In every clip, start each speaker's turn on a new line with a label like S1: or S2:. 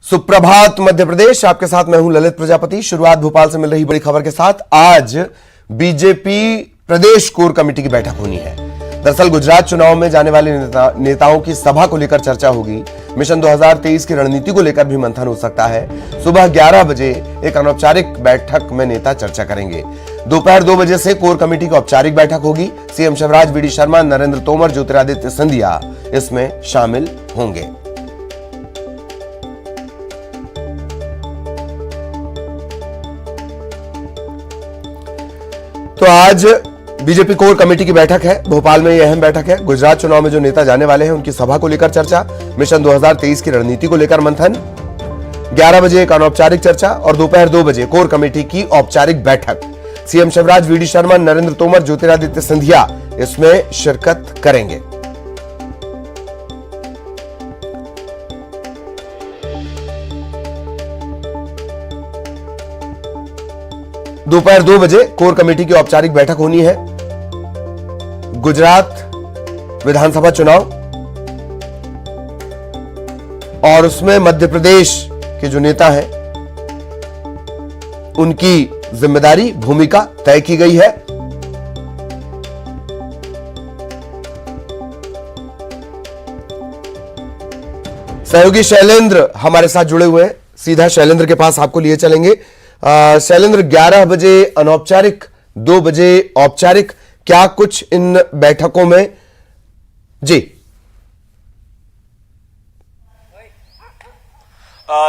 S1: सुप्रभात मध्य प्रदेश, आपके साथ मैं हूं ललित प्रजापति। शुरुआत भोपाल से मिल रही बड़ी खबर के साथ। आज बीजेपी प्रदेश कोर कमेटी की बैठक होनी है। दरअसल गुजरात चुनाव में जाने वाले नेताओं की सभा को लेकर चर्चा होगी। मिशन 2023 की रणनीति को लेकर भी मंथन हो सकता है। सुबह 11 बजे एक अनौपचारिक बैठक में नेता चर्चा करेंगे। दोपहर 2 बजे से कोर कमेटी की औपचारिक बैठक होगी। CM Shivraj, V D Sharma, Narendra Tomar, Jyotiraditya Scindia इसमें शामिल होंगे। तो आज बीजेपी कोर कमेटी की बैठक है। भोपाल में यह अहम बैठक है। गुजरात चुनाव में जो नेता जाने वाले हैं उनकी सभा को लेकर चर्चा, मिशन 2023 की रणनीति को लेकर मंथन, 11 बजे एक अनौपचारिक चर्चा और दोपहर 2 बजे कोर कमेटी की औपचारिक बैठक। CM Shivraj, V D Sharma, Narendra Tomar, Jyotiraditya Scindia इसमें शिरकत करेंगे। दोपहर 2 बजे कोर कमेटी की औपचारिक बैठक होनी है। गुजरात विधानसभा चुनाव और उसमें मध्य प्रदेश के जो नेता हैं उनकी जिम्मेदारी, भूमिका तय की गई है। सहयोगी शैलेंद्र हमारे साथ जुड़े हुए हैं। सीधा शैलेंद्र के पास आपको लिए चलेंगे। शैलेंद्र, 11 बजे अनौपचारिक, 2 बजे औपचारिक, क्या कुछ इन बैठकों में? जी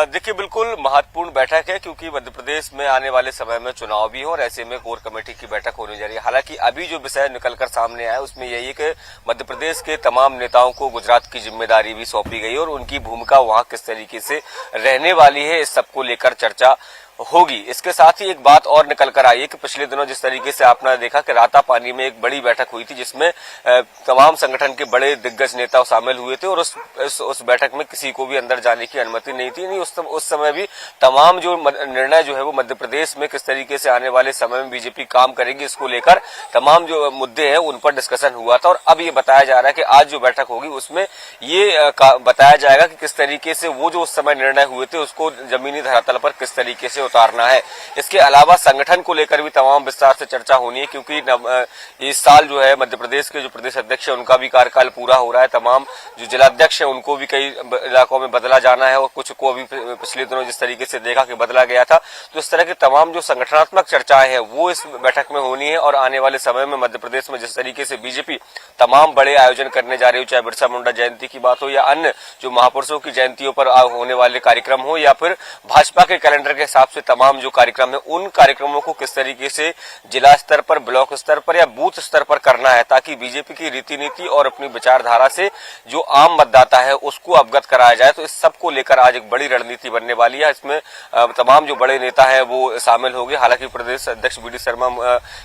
S2: देखिए, बिल्कुल महत्वपूर्ण बैठक है क्योंकि मध्य प्रदेश में आने वाले समय में चुनाव भी हो और ऐसे में कोर कमेटी की बैठक होने जा रही है। हालांकि अभी जो विषय निकलकर सामने आया उसमें यही है कि मध्य प्रदेश के तमाम नेताओं को गुजरात की जिम्मेदारी भी सौंपी गई और उनकी भूमिका वहां किस तरीके से रहने वाली है, इस सबको लेकर चर्चा होगी। इसके साथ ही एक बात और निकल कर आई है कि पिछले दिनों जिस तरीके से आपने देखा कि रातापानी में एक बड़ी बैठक हुई थी जिसमें तमाम संगठन के बड़े दिग्गज नेता शामिल हुए थे और उस बैठक में किसी को भी अंदर जाने की अनुमति नहीं थी। नहीं, उस समय भी तमाम जो निर्णय जो है वो मध्य प्रदेश में किस तरीके से आने वाले समय में बीजेपी काम करेगी इसको लेकर तमाम जो मुद्दे हैं उन पर डिस्कशन हुआ था। और अब ये बताया जा रहा है कि आज जो बैठक होगी उसमें ये बताया जाएगा कि किस तरीके से वो जो उस समय निर्णय हुए थे उसको जमीनी धरातल पर किस तरीके से उतारना है। इसके अलावा संगठन को लेकर भी तमाम विस्तार से चर्चा होनी है क्योंकि इस साल जो है मध्य प्रदेश के जो प्रदेश अध्यक्ष है उनका भी कार्यकाल पूरा हो रहा है। तमाम जो जिलाध्यक्ष है उनको भी कई इलाकों में बदला जाना है और कुछ को अभी पिछले दिनों जिस तरीके से देखा कि बदला गया था। तो इस तरह की तमाम जो संगठनात्मक चर्चाएं हैं वो इस बैठक में होनी है। और आने वाले समय में मध्य प्रदेश में जिस तरीके से बीजेपी तमाम बड़े आयोजन करने जा रही हो, चाहे बिरसा मुंडा जयंती की बात हो या अन्य जो महापुरुषों की जयंतियों पर होने वाले कार्यक्रम हो या फिर भाजपा के कैलेंडर के हिसाब से तमाम जो कार्यक्रम है उन कार्यक्रमों को किस तरीके से जिला स्तर पर, ब्लॉक स्तर पर या बूथ स्तर पर करना है ताकि बीजेपी की रीति नीति और अपनी विचारधारा से जो आम मतदाता है उसको अवगत कराया जाए। तो इस सब को लेकर आज एक बड़ी रणनीति बनने वाली है। इसमें तमाम जो बड़े नेता है वो शामिल होंगे। हालांकि प्रदेश अध्यक्ष वी डी शर्मा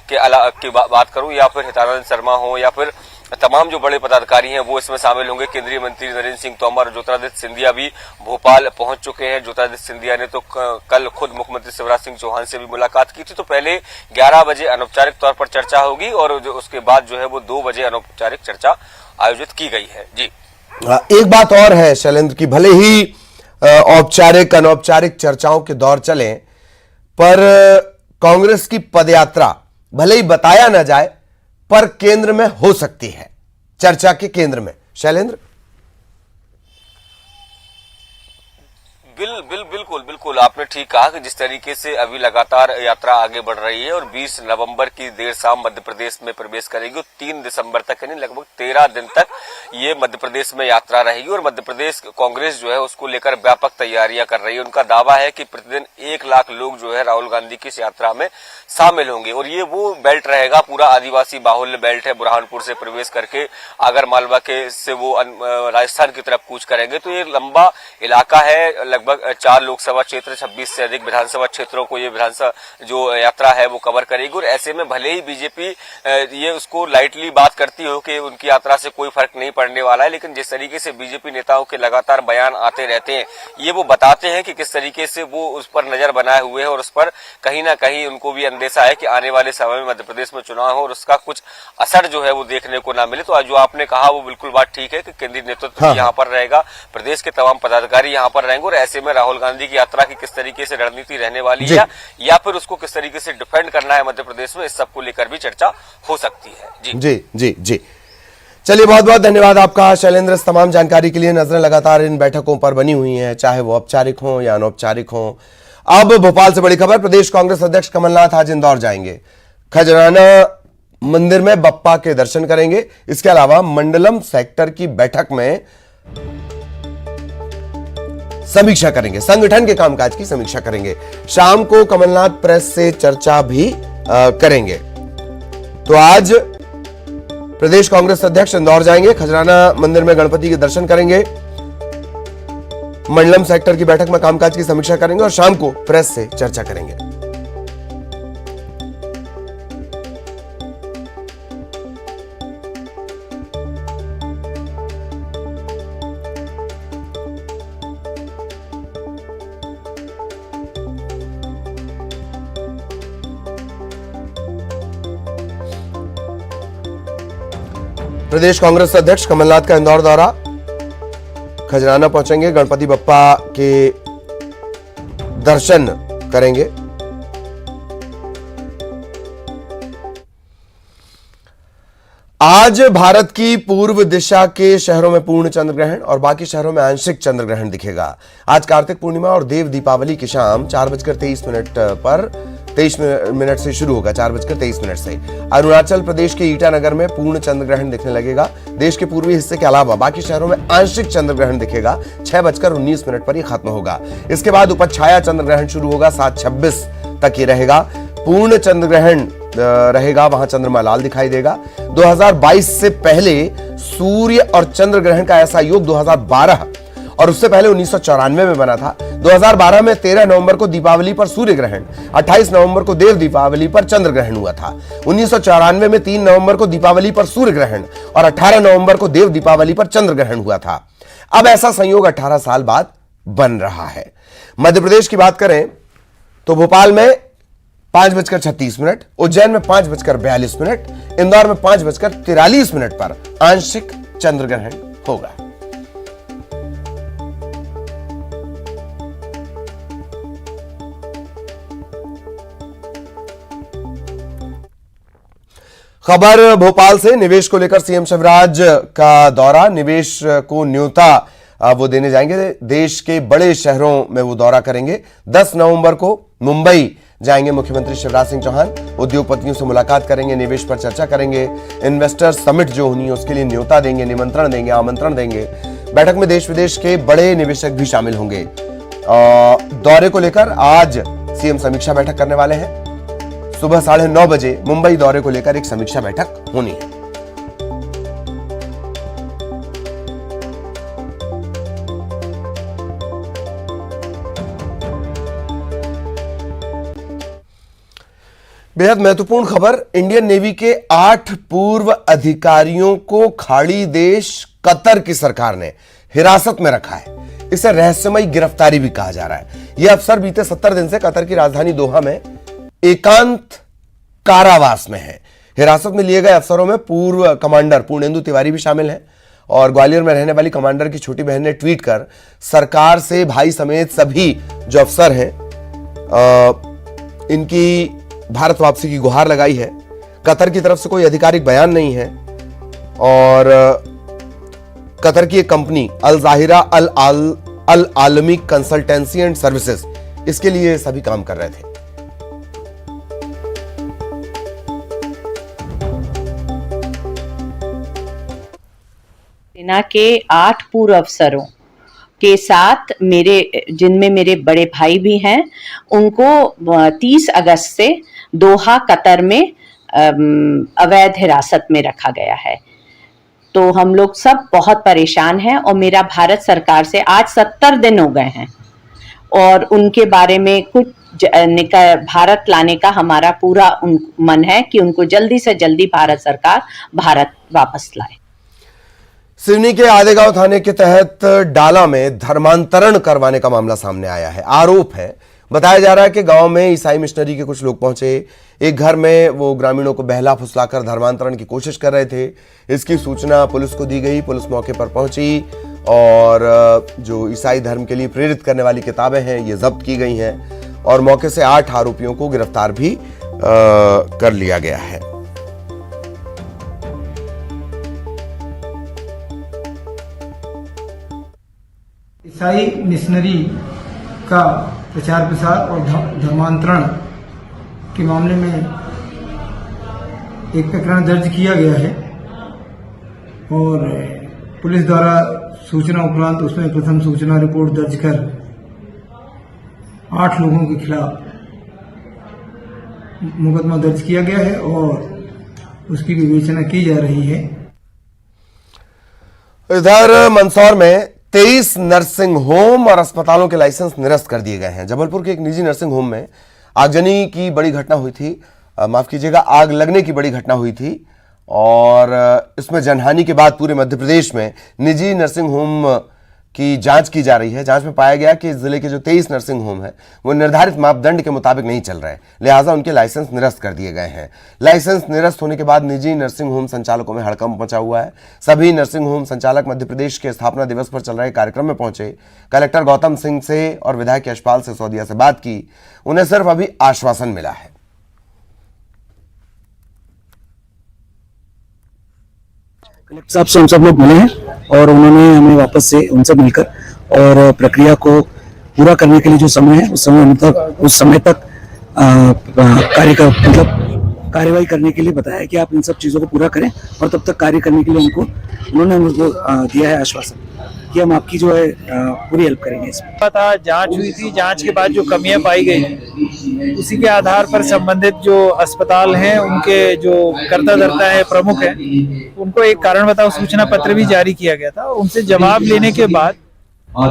S2: की बात करूं या फिर हितानंद शर्मा हो या फिर तमाम जो बड़े पदाधिकारी हैं वो इसमें शामिल होंगे। केंद्रीय मंत्री नरेंद्र सिंह तोमर, ज्योतिरादित्य सिंधिया भी भोपाल पहुंच चुके हैं। ज्योतिरादित्य सिंधिया ने तो कल खुद मुख्यमंत्री शिवराज सिंह चौहान से भी मुलाकात की थी। तो पहले 11 बजे अनौपचारिक तौर पर चर्चा होगी और उसके बाद जो है वो 2 बजे अनौपचारिक चर्चा आयोजित की गई है। जी,
S1: एक बात और है शैलेंद्र की, भले ही औपचारिक अनौपचारिक चर्चाओं के दौर चले पर कांग्रेस की पदयात्रा भले ही बताया ना जाए पर केंद्र में हो सकती है, चर्चा के केंद्र में। शैलेंद्र,
S2: बिल्कुल आपने ठीक कहा कि जिस तरीके से अभी लगातार यात्रा आगे बढ़ रही है और 20 नवंबर की देर शाम मध्य प्रदेश में प्रवेश करेगी और 3 दिसंबर तक यानी लगभग 13 दिन तक ये मध्य प्रदेश में यात्रा रहेगी। और मध्य प्रदेश कांग्रेस जो है उसको लेकर व्यापक तैयारियां कर रही है। उनका दावा है कि प्रतिदिन 1 लाख लोग जो है राहुल गांधी की इस यात्रा में शामिल होंगे और ये वो बेल्ट रहेगा, पूरा आदिवासी बाहुल्य बेल्ट है। बुरहानपुर से प्रवेश करके आगर मालवा के से वो राजस्थान की तरफ कूच करेंगे। तो ये लंबा इलाका है, लगभग 4 लोकसभा क्षेत्र, 26 से अधिक विधानसभा क्षेत्रों को ये विधानसभा जो यात्रा है वो कवर करेगी। और ऐसे में भले ही बीजेपी ये उसको लाइटली बात करती हो कि उनकी यात्रा से कोई फर्क नहीं पड़ने वाला है, लेकिन जिस तरीके से बीजेपी नेताओं के लगातार बयान आते रहते हैं ये वो बताते हैं कि किस तरीके से वो उस पर नजर बनाए हुए हैं और उस पर कहीं ना कहीं उनको भी अंदेशा है कि आने वाले समय में मध्य प्रदेश में चुनाव हो और उसका कुछ असर जो है वो देखने को ना मिले। तो आज जो आपने कहा वो बिल्कुल बात ठीक है कि केंद्रीय नेतृत्व यहाँ पर रहेगा, प्रदेश के तमाम पदाधिकारी यहाँ पर रहेंगे और ऐसे ऐसे में राहुल गांधी की यात्रा की किस तरीके से रणनीति रहने वाली है या फिर उसको किस तरीके से डिफेंड करना है मध्य प्रदेश में, इस सब को लेकर भी चर्चा हो सकती है। जी
S1: जी जी जी। चलिए, बहुत बहुत धन्यवाद आपका शैलेंद्र, इस तमाम जानकारी के लिए। नजरें लगातार इन बैठकों पर बनी हुई हैं, चाहे वो औपचारिक हो या अनौपचारिक हो। अब भोपाल से बड़ी खबर, प्रदेश कांग्रेस अध्यक्ष कमलनाथ आज इंदौर जाएंगे, खजराना मंदिर में बप्पा के दर्शन करेंगे। इसके अलावा मंडलम सेक्टर की बैठक में समीक्षा करेंगे, संगठन के कामकाज की समीक्षा करेंगे। शाम को कमलनाथ प्रेस से चर्चा भी करेंगे। तो आज प्रदेश कांग्रेस अध्यक्ष इंदौर जाएंगे, खजराना मंदिर में गणपति के दर्शन करेंगे, मंडलम सेक्टर की बैठक में कामकाज की समीक्षा करेंगे और शाम को प्रेस से चर्चा करेंगे। प्रदेश कांग्रेस अध्यक्ष कमलनाथ का इंदौर दौरा, खजराना पहुंचेंगे, गणपति बप्पा के दर्शन करेंगे। आज भारत की पूर्व दिशा के शहरों में पूर्ण चंद्र ग्रहण और बाकी शहरों में आंशिक चंद्र ग्रहण दिखेगा। आज कार्तिक पूर्णिमा और देव दीपावली की शाम 4:23 पर 23 मिनट से शुरू होगा, 4:23 से। अरुणाचल प्रदेश के ईटानगर में पूर्ण चंद्र ग्रहण दिखने लगेगा। देश के पूर्वी हिस्से के अलावा बाकी शहरों में आंशिक चंद्र ग्रहण दिखेगा, 6:19 पर यह खत्म होगा। इसके बाद उपछाया चंद्र ग्रहण शुरू होगा, 7:26 तक ही रहेगा। पूर्ण चंद्र ग्रहण रहेगा, वहां चंद्रमा लाल दिखाई देगा। 2022 से पहले सूर्य और चंद्र ग्रहण का ऐसा योग 2012 और उससे पहले 1994 में बना था। 2012 में 13 नवंबर को दीपावली पर सूर्य ग्रहण, 28 नवंबर को देव दीपावली पर चंद्र ग्रहण हुआ था। 1994 में 3 नवंबर को दीपावली पर सूर्य ग्रहण और 18 नवंबर को देव दीपावली पर चंद्र ग्रहण हुआ था। अब ऐसा संयोग 18 साल बाद बन रहा है। मध्य प्रदेश की बात करें तो भोपाल में 5:36, उज्जैन में 5:42, इंदौर में 5:43 पर आंशिक चंद्र ग्रहण होगा। खबर भोपाल से, निवेश को लेकर सीएम शिवराज का दौरा, निवेश को न्योता वो देने जाएंगे। देश के बड़े शहरों में वो दौरा करेंगे। 10 नवंबर को मुंबई जाएंगे मुख्यमंत्री शिवराज सिंह चौहान, उद्योगपतियों से मुलाकात करेंगे, निवेश पर चर्चा करेंगे, इन्वेस्टर्स समिट जो होनी है उसके लिए न्योता देंगे, निमंत्रण देंगे, आमंत्रण देंगे। बैठक में देश विदेश के बड़े निवेशक भी शामिल होंगे। दौरे को लेकर आज सीएम समीक्षा बैठक करने वाले हैं। सुबह 9:30 बजे मुंबई दौरे को लेकर एक समीक्षा बैठक होनी है। बेहद महत्वपूर्ण खबर, इंडियन नेवी के 8 पूर्व अधिकारियों को खाड़ी देश कतर की सरकार ने हिरासत में रखा है। इसे रहस्यमयी गिरफ्तारी भी कहा जा रहा है। यह अफसर बीते 70 दिन से कतर की राजधानी दोहा में एकांत कारावास में है। हिरासत में लिए गए अफसरों में पूर्व कमांडर पूर्णेंदु तिवारी भी शामिल हैं और ग्वालियर में रहने वाली कमांडर की छोटी बहन ने ट्वीट कर सरकार से भाई समेत सभी जो अफसर हैं इनकी भारत वापसी की गुहार लगाई है। कतर की तरफ से कोई आधिकारिक बयान नहीं है और कतर की एक कंपनी अल जाहिरा अल आलमी कंसल्टेंसी एंड सर्विसेज इसके लिए सभी काम कर रहे थे।
S3: सेना के 8 पूर्व अफसरों के साथ जिनमें मेरे बड़े भाई भी हैं, उनको 30 अगस्त से दोहा कतर में अवैध हिरासत में रखा गया है। तो हम लोग सब बहुत परेशान हैं और मेरा भारत सरकार से आज 70 दिन हो गए हैं और उनके बारे में कुछ भारत लाने का हमारा पूरा मन है कि उनको जल्दी से जल्दी भारत सरकार भारत वापस लाए।
S1: सिवनी के आदेगांव थाने के तहत डाला में धर्मांतरण करवाने का मामला सामने आया है। आरोप है, बताया जा रहा है कि गांव में ईसाई मिशनरी के कुछ लोग पहुंचे, एक घर में वो ग्रामीणों को बहला फुसलाकर धर्मांतरण की कोशिश कर रहे थे। इसकी सूचना पुलिस को दी गई, पुलिस मौके पर पहुंची और जो ईसाई धर्म के लिए प्रेरित करने वाली किताबें हैं ये जब्त की गई हैं और मौके से 8 आरोपियों को गिरफ्तार भी कर लिया गया है।
S4: ईसाई मिशनरी का प्रचार प्रसार और धर्मांतरण के मामले में एक प्रकरण दर्ज किया गया है और पुलिस द्वारा सूचना उपरांत उसमें प्रथम सूचना रिपोर्ट दर्ज कर 8 लोगों के खिलाफ मुकदमा दर्ज किया गया है और उसकी विवेचना की जा रही है।
S1: इधर मंदसौर में 23 नर्सिंग होम और अस्पतालों के लाइसेंस निरस्त कर दिए गए हैं। जबलपुर के एक निजी नर्सिंग होम में आगजनी की बड़ी घटना हुई थी, माफ कीजिएगा, आग लगने की बड़ी घटना हुई थी और इसमें जनहानि के बाद पूरे मध्य प्रदेश में निजी नर्सिंग होम की जांच की जा रही है। जांच में पाया गया कि जिले के जो 23 नर्सिंग होम है वो निर्धारित मापदंड के मुताबिक नहीं चल रहे, लिहाजा उनके लाइसेंस निरस्त कर दिए गए हैं। लाइसेंस निरस्त होने के बाद निजी नर्सिंग होम संचालकों में हड़कंप मचा हुआ है। सभी नर्सिंग होम संचालक मध्य प्रदेश के स्थापना दिवस पर चल रहे कार्यक्रम में पहुंचे। कलेक्टर गौतम सिंह से और विधायक यशपाल सिसोदिया से बात की, उन्हें सिर्फ अभी आश्वासन मिला है।
S5: कलेक्टर साहब से हम सब लोग मिले हैं और उन्होंने हमें वापस से उनसे मिलकर और प्रक्रिया को पूरा करने के लिए जो समय है उस समय तक कार्यवाही करने के लिए बताया कि आप इन सब चीजों को पूरा करें और तब तक कार्य करने के लिए उन्होंने हमको दिया है आश्वासन कि हम आपकी जो है पूरी हेल्प करेंगे। इसमें
S6: था जांच हुई थी, जांच के बाद जो कमियां पाई गई उसी के आधार पर संबंधित जो अस्पताल हैं उनके जो कर्ता धर्ता है प्रमुख है उनको एक कारण बताओ सूचना पत्र भी जारी किया गया था। उनसे जवाब लेने के बाद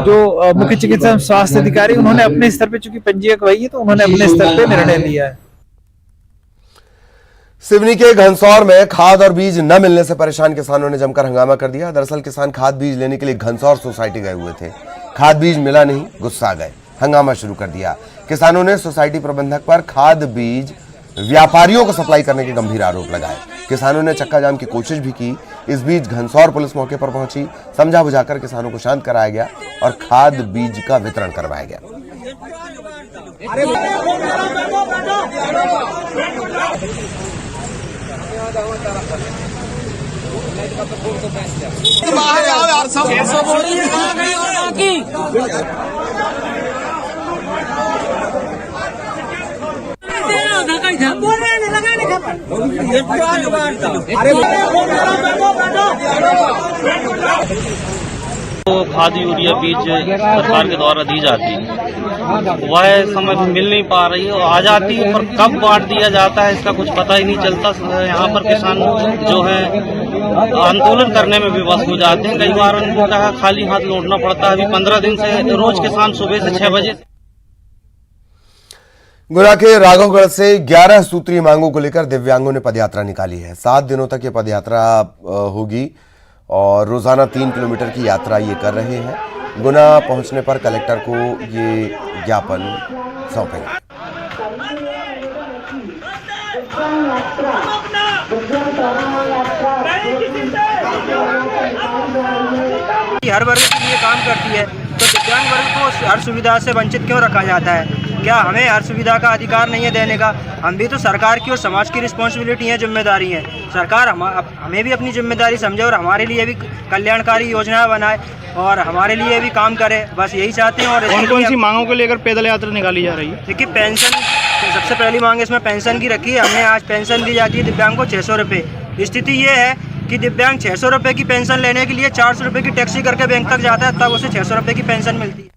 S6: जो मुख्य चिकित्सा स्वास्थ्य अधिकारी उन्होंने अपने स्तर पे, चूंकि पंजीयक वही है तो उन्होंने अपने स्तर पे निर्णय लिया है।
S1: सिवनी के घनसौर में खाद और बीज न मिलने से परेशान किसानों ने जमकर हंगामा कर दिया। दरअसल किसान खाद बीज लेने के लिए घनसौर सोसाइटी गए हुए थे, खाद बीज मिला नहीं, गुस्सा गए, हंगामा शुरू कर दिया। किसानों ने सोसाइटी प्रबंधक पर खाद बीज व्यापारियों को सप्लाई करने के गंभीर आरोप लगाए। किसानों ने चक्का जाम की कोशिश भी की। इस बीच घनसौर पुलिस मौके पर पहुंची, समझा बुझाकर किसानों को शांत कराया गया और खाद बीज का वितरण करवाया गया।
S7: तो खाद यूरिया बीज सरकार के द्वारा दी जाती है, वह समय पर मिल नहीं पा रही है, आ जाती है पर कब बांट दिया जाता है इसका कुछ पता ही नहीं चलता। यहाँ पर किसान जो है आंदोलन करने में विवश हो जाते हैं। कई बार उनको कहा खाली हाथ लौटना पड़ता है। अभी 15 दिन से रोज किसान सुबह से 6 बजे।
S1: गुना के राघवगढ़ से 11 सूत्रीय मांगों को लेकर दिव्यांगों ने पदयात्रा निकाली है। 7 दिनों तक ये पदयात्रा होगी और रोजाना 3 किलोमीटर की यात्रा ये कर रहे हैं। गुना पहुंचने पर कलेक्टर को ये ज्ञापन सौंपेंगे।
S8: हर वर्ग के लिए काम करती है तो दिव्यांग वर्ग को हर सुविधा से वंचित क्यों रखा जाता है? क्या हमें हर सुविधा का अधिकार नहीं है देने का? हम भी तो सरकार की और समाज की रिस्पॉन्सिबिलिटी है, जिम्मेदारी है। सरकार हमें भी अपनी जिम्मेदारी समझे और हमारे लिए भी कल्याणकारी योजनाएं बनाए और हमारे लिए भी काम करे, बस यही चाहते हैं। और
S6: कौन सी मांगों को लेकर पैदल यात्रा निकाली जा रही है?
S8: देखिए, पेंशन सबसे पहली मांग इसमें पेंशन की रखी है हमने। आज पेंशन दी जाती है दिव्यांग को 600 रुपये। स्थिति ये है कि दिव्यांग 600 रुपये की पेंशन लेने के लिए 400 रुपये की टैक्सी करके बैंक तक जाता है, तब उसे 600 रुपये की पेंशन मिलती है।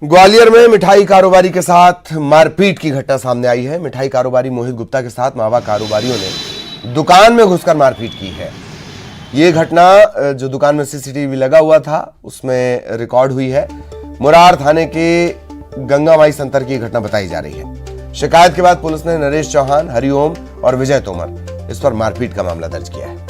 S1: ग्वालियर में मिठाई कारोबारी के साथ मारपीट की घटना सामने आई है। मिठाई कारोबारी मोहित गुप्ता के साथ मावा कारोबारियों ने दुकान में घुसकर मारपीट की है। ये घटना जो दुकान में सीसीटीवी लगा हुआ था उसमें रिकॉर्ड हुई है। मुरार थाने के गंगामाई संतर की घटना बताई जा रही है। शिकायत के बाद पुलिस ने नरेश चौहान, हरिओम और विजय तोमर इस पर मारपीट का मामला दर्ज किया है।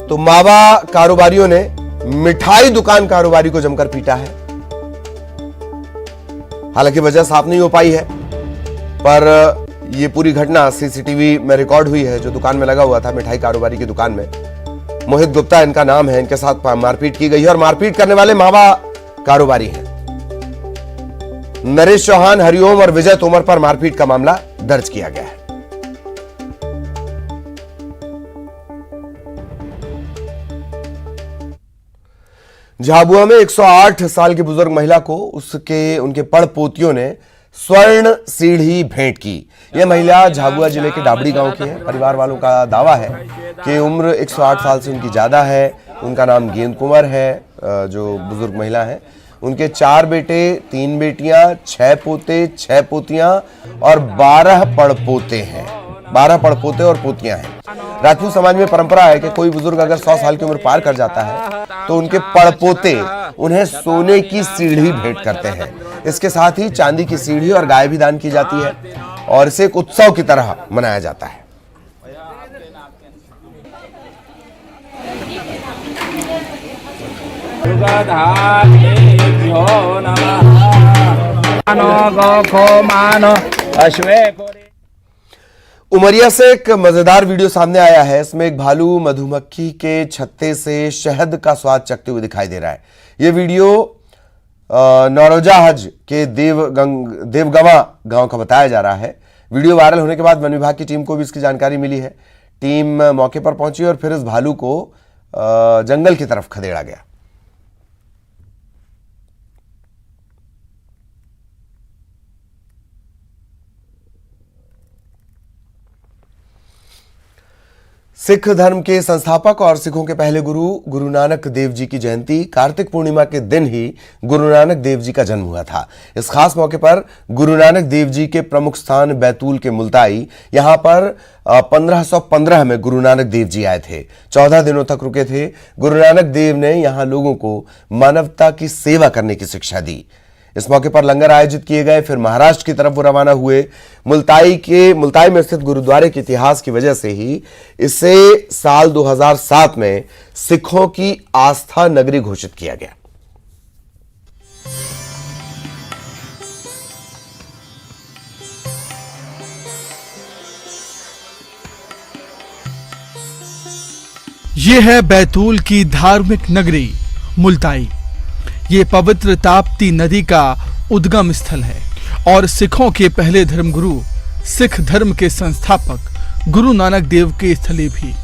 S1: तो मावा कारोबारियों ने मिठाई दुकान कारोबारी को जमकर पीटा है। हालांकि वजह साफ नहीं हो पाई है, पर ये पूरी घटना सीसीटीवी में रिकॉर्ड हुई है। जो दुकान में लगा हुआ था, मिठाई कारोबारी की दुकान में, मोहित गुप्ता इनका नाम है, इनके साथ मारपीट की गई है और मारपीट करने वाले मावा कारोबारी हैं। नरेश चौहान, हरिओम और विजय तोमर पर मारपीट का मामला दर्ज किया गया है। झाबुआ में 108 साल की बुजुर्ग महिला को उनके पड़पोतियों ने स्वर्ण सीढ़ी भेंट की। यह महिला झाबुआ जिले के डाबड़ी गांव की है। परिवार वालों का दावा है कि उम्र 108 साल से उनकी ज्यादा है। उनका नाम गेंद कुंवर है। जो बुजुर्ग महिला है, उनके 4 बेटे, 3 बेटियां, 6 पोते, 6 पोतियां और 12 पड़पोते हैं। 12 पड़पोते और पोतियां हैं। राजपूत समाज में परंपरा है कि कोई बुजुर्ग अगर 100 साल की उम्र पार कर जाता है तो उनके पड़पोते उन्हें सोने की सीढ़ी भेंट करते हैं। इसके साथ ही चांदी की सीढ़ी और गाय भी दान की जाती है और इसे एक उत्सव की तरह मनाया जाता है। उमरिया से एक मजेदार वीडियो सामने आया है। इसमें एक भालू मधुमक्खी के छत्ते से शहद का स्वाद चखते हुए दिखाई दे रहा है। यह वीडियो नौरोजा हज के देवगवा गांव का बताया जा रहा है। वीडियो वायरल होने के बाद वन विभाग की टीम को भी इसकी जानकारी मिली है। टीम मौके पर पहुंची और फिर इस भालू को जंगल की तरफ खदेड़ा गया। सिख धर्म के संस्थापक और सिखों के पहले गुरु नानक देव जी की जयंती कार्तिक पूर्णिमा के दिन ही गुरु नानक देव जी का जन्म हुआ था। इस खास मौके पर गुरु नानक देव जी के प्रमुख स्थान बैतूल के मुल्ताई, यहां पर 1515 में गुरु नानक देव जी आए थे। 14 दिनों तक रुके थे। गुरु नानक देव ने यहां लोगों को मानवता की सेवा करने की शिक्षा दी। इस मौके पर लंगर आयोजित किए गए। फिर महाराष्ट्र की तरफ वो रवाना हुए। मुल्ताई में स्थित गुरुद्वारे के इतिहास की वजह से ही इसे साल 2007 में सिखों की आस्था नगरी घोषित किया गया।
S9: ये है बैतूल की धार्मिक नगरी मुल्ताई। ये पवित्र ताप्ती नदी का उद्गम स्थल है और सिखों के पहले धर्मगुरु, सिख धर्म के संस्थापक गुरु नानक देव की स्थली भी।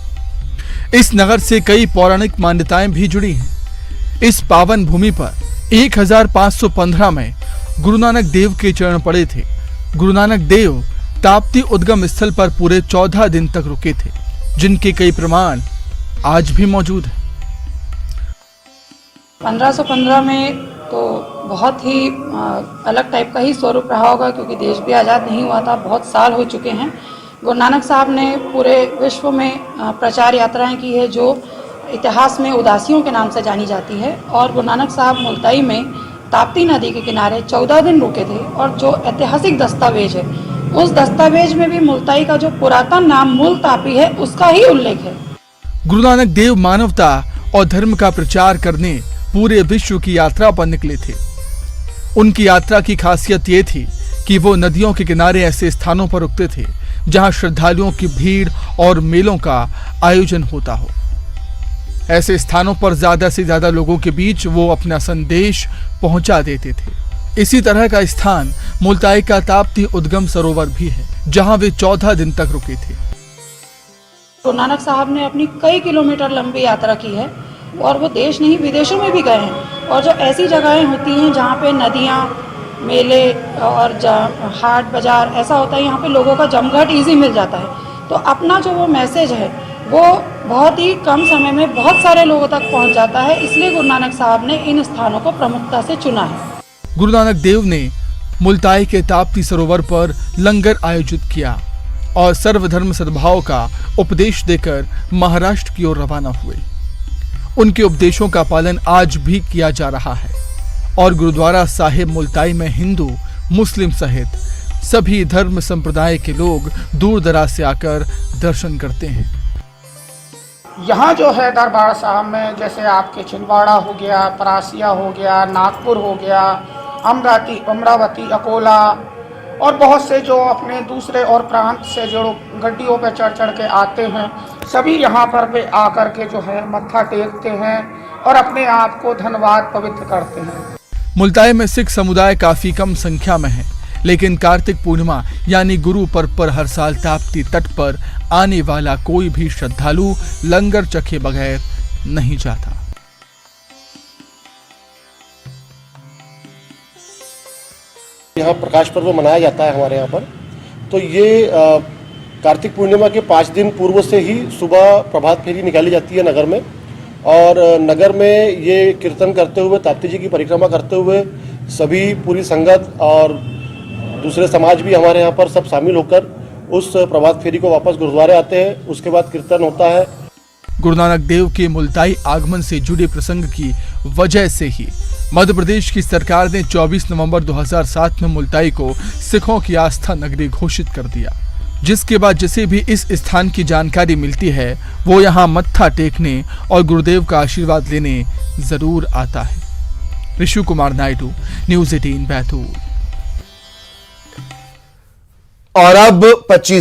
S9: इस नगर से कई पौराणिक मान्यताएं भी जुड़ी हैं। इस पावन भूमि पर 1515 में गुरु नानक देव के चरण पड़े थे। गुरु नानक देव ताप्ती उद्गम स्थल पर पूरे 14 दिन तक रुके थे, जिनके कई प्रमाण आज भी मौजूद हैं।
S10: 1515 में तो बहुत ही अलग टाइप का ही स्वरूप रहा होगा, क्योंकि देश भी आज़ाद नहीं हुआ था। बहुत साल हो चुके हैं। गुरु नानक साहब ने पूरे विश्व में प्रचार यात्राएं की है, जो इतिहास में उदासियों के नाम से जानी जाती है। और गुरु नानक साहब मुल्ताई में ताप्ती नदी के किनारे 14 दिन रुके थे। और जो ऐतिहासिक दस्तावेज है, उस दस्तावेज में भी मुल्ताई का जो पुरातन नाम मुल्तापी है, उसका ही उल्लेख है।
S9: गुरु नानक देव मानवता और धर्म का प्रचार करने पूरे विश्व की यात्रा पर निकले थे। उनकी यात्रा की खासियत ये थी कि वो नदियों के किनारे ऐसे स्थानों पर रुकते थे जहां श्रद्धालुओं की भीड़ और मेलों का आयोजन होता हो। ऐसे स्थानों पर ज्यादा से ज्यादा लोगों के बीच वो अपना संदेश पहुंचा देते थे। इसी तरह का स्थान मुल्ताई का ताप्ती उद्गम सरोवर भी है, जहां वे 14 दिन तक रुके थे।
S10: गुरु नानक साहब ने अपनी कई किलोमीटर लंबी यात्रा की है और वो देश नहीं विदेशों में भी गए हैं। और जो ऐसी जगहें होती हैं जहाँ पे नदियाँ, मेले और हाट बाजार ऐसा होता है, यहाँ पे लोगों का जमघट इजी मिल जाता है। तो अपना जो वो मैसेज है वो बहुत ही कम समय में बहुत सारे लोगों तक पहुँच जाता है। इसलिए गुरु नानक साहब ने इन स्थानों को प्रमुखता से चुना है।
S9: गुरु नानक देव ने मुल्ताई के ताप्ती सरोवर पर लंगर आयोजित किया और सर्वधर्म सद्भाव का उपदेश देकर महाराष्ट्र की ओर रवाना हुए। उनके उपदेशों का पालन आज भी किया जा रहा है और गुरुद्वारा साहिब मुल्ताई में हिंदू, मुस्लिम सहित सभी धर्म संप्रदाय के लोग दूर दराज से आकर दर्शन करते हैं।
S11: यहाँ जो है दरबार साहब में, जैसे आपके छिंदवाड़ा हो गया, परासिया हो गया, नागपुर हो गया, अमरावती, अकोला और बहुत से जो अपने दूसरे और प्रांत से जो गड्डियों पे चढ़ के आते हैं, सभी यहाँ पर पे आकर के जो है मत्था टेकते हैं और अपने आप को धन्यवाद पवित्र करते हैं।
S9: मुल्ताई में सिख समुदाय काफी कम संख्या में है, लेकिन कार्तिक पूर्णिमा यानी गुरु पर्व पर हर साल ताप्ती तट पर आने वाला कोई भी श्रद्धालु लंगर चखे बगैर नहीं जाता।
S12: यहाँ प्रकाश पर्व मनाया जाता है हमारे यहाँ पर। तो ये कार्तिक पूर्णिमा के 5 दिन पूर्व से ही सुबह प्रभात फेरी निकाली जाती है नगर में, और नगर में ये कीर्तन करते हुए, ताप्ती जी की परिक्रमा करते हुए सभी पूरी संगत और दूसरे समाज भी हमारे यहाँ पर सब शामिल होकर उस प्रभात फेरी को वापस गुरुद्वारे आते हैं। उसके बाद कीर्तन होता है।
S9: गुरु नानक देव के मुल्ताई आगमन से जुड़े प्रसंग की वजह से ही मध्य प्रदेश की सरकार ने 24 नवंबर 2007 में मुल्ताई को सिखों की आस्था नगरी घोषित कर दिया, जिसके बाद जिसे भी इस स्थान की जानकारी मिलती है वो यहाँ मत्था टेकने और गुरुदेव का आशीर्वाद लेने जरूर आता है। ऋषु कुमार नायडू, न्यूज़ 18 बैतूल।
S1: और अब 25